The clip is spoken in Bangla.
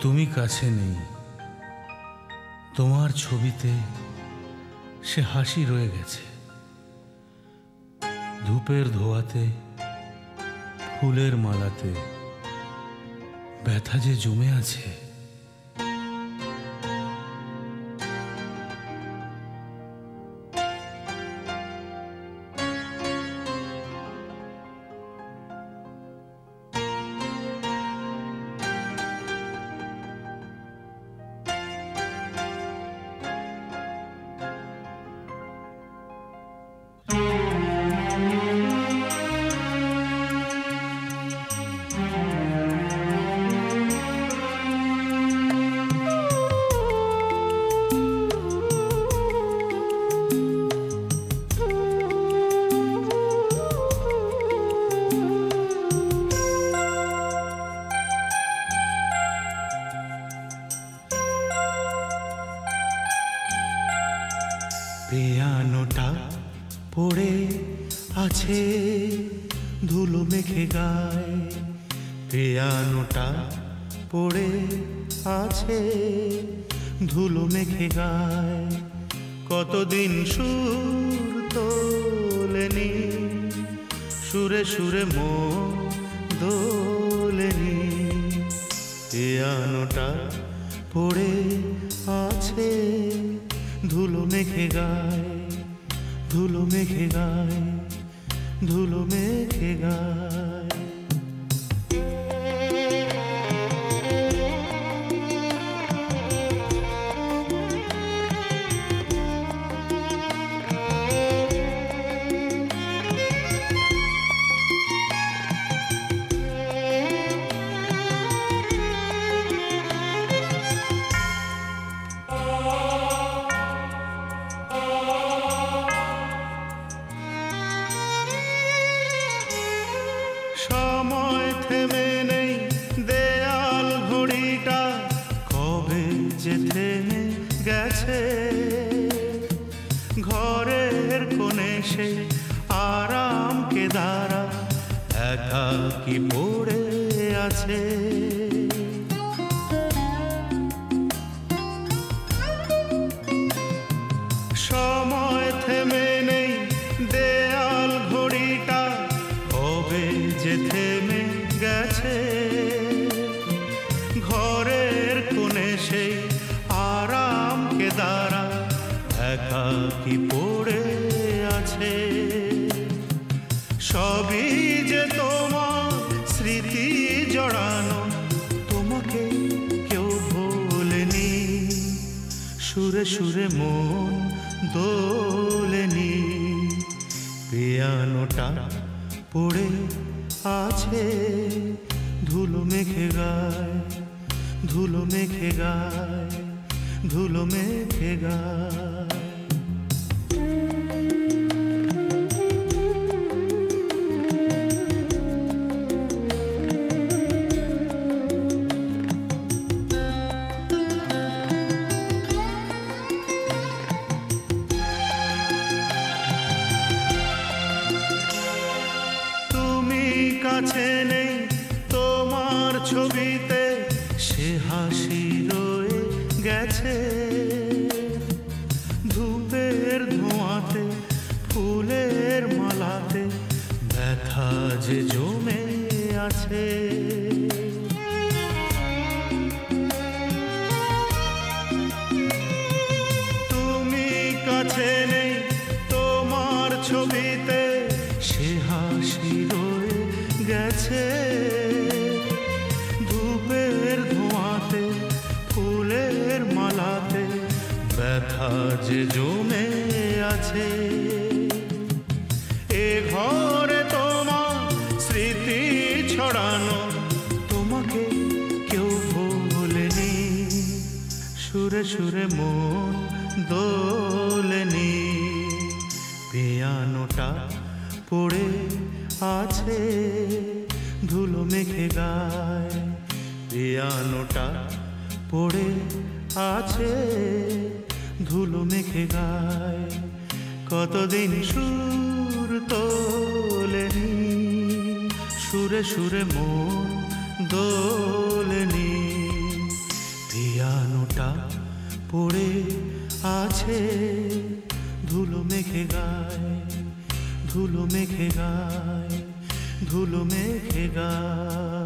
তুমি কাছে নেই, তোমার ছবিতে সে হাসি রয়ে গেছে। ধূপের ধোয়াতে, ফুলের মালাতে ব্যথা যে জমে আছে। পিয়ানোটা পড়ে আছে ধুলো মেখে গায়ে, পিয়ানোটা পড়ে আছে ধুলো মেখে গায়ে। কতদিন সুর তোলেনি, সুরে সুরে মন দোলেনি। পিয়ানোটা পড়ে আছে ধুলো মেখে গায়ে, ধুলো মেখে গায়ে, ধুলো মেখে গায়ে। সময় থেমে নেই, দেয়াল ঘড়িটা কবে যে থেমে গেছে। ঘরের কোণে সে আরাম কেদারা একাকী পড়ে আছে। সময় থেমে নেই, দেয়াল ঘড়িটা কবে যে থেমে গেছে। ঘরের কোণে সেই আরাম কেদারা একাকী পড়ে আছে। সবই যে তোমার স্মৃতি জড়ানো, তোমাকে কেউ ভোলেনি। সুরে সুরে মন দোলেনি। পিয়ানোটা পড়ে আছে ধুলো মেখে গায়ে, ধুলো মেখে গায়ে, ধুলো মেখে গায়ে। কাছে নেই, তোমার ছবিতে সে হাসি রয়ে গেছে। ধূপের ধোঁয়াতে, ফুলের মালাতে ব্যথা যে জমে আছে। তুমি কাছে নেই, তোমার ছবিতে সে হাসি রয়ে গেছে। ধূপের ধোঁয়াতে, ফুলের মালাতে ব্যথা যে জমে আছে। এ ঘরে তোমার স্মৃতি ছড়ানো, তোমাকে কেউ ভোলেনি। সুরে সুরে মন দোলেনি। পিয়ানোটা পড়ে আছে ধুলো মেখে গায়ে, পিয়ানোটা পড়ে আছে ধুলো মেখে গায়ে। কতদিন সুর তোলেনি, সুরে সুরে মন দোলেনি। বুকটা পড়ে আছে ধুলো মেখে গায়, ধুলো মেখে গায়, ধুলো মেখে গায়।